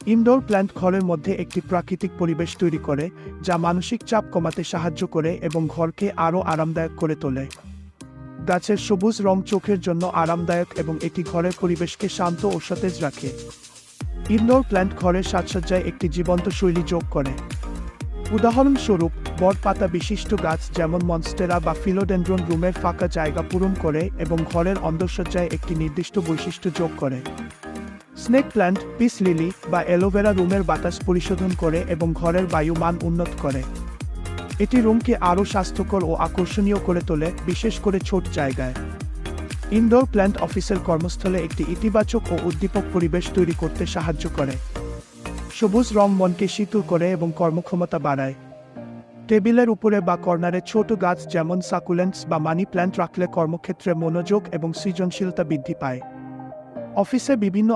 Indoor plant ঘরের মধ্যে একটি প্রাকৃতিক পরিবেশ তৈরি করে, যা মানসিক চাপ কমাতে সাহায্য করে এবং ঘরকে আরও আরামদায়ক করে তোলে। গাছের সবুজ রং চোখের জন্য আরামদায়ক এবং এটি ঘরের পরিবেশকে শান্ত ও সতেজ রাখে। ইনডোর প্ল্যান্ট ঘরের সাজসজ্জায় একটি জীবন্ত শৈলী যোগ করে। উদাহরণস্বরূপ, বড় পাতা বিশিষ্ট গাছ যেমন মনস্টেরা বা ফিলোডেন্ড্রন রুমের ফাঁকা জায়গা পূরণ করে এবং ঘরের অন্দরসজ্জায় একটি নির্দিষ্ট বৈশিষ্ট্য যোগ করে। স্নেক প্ল্যান্ট, পিস লিলি বা অ্যালোভেরা রুমের বাতাস পরিশোধন করে এবং ঘরের বায়ু মান উন্নত করে। এটি রুমকে আরও স্বাস্থ্যকর ও আকর্ষণীয় করে তোলে, বিশেষ করে ছোট জায়গায়। ইনডোর প্ল্যান্ট অফিসের কর্মস্থলে একটি ইতিবাচক ও উদ্দীপক পরিবেশ তৈরি করতে সাহায্য করে। সবুজ রং মনকে শীতল করে এবং কর্মক্ষমতা বাড়ায়। টেবিলের উপরে বা কর্নারে ছোট গাছ যেমন সাকুলেন্টস বা মানি প্ল্যান্ট রাখলে কর্মক্ষেত্রে মনোযোগ এবং সৃজনশীলতা বৃদ্ধি পায়। অফিসে বিভিন্ন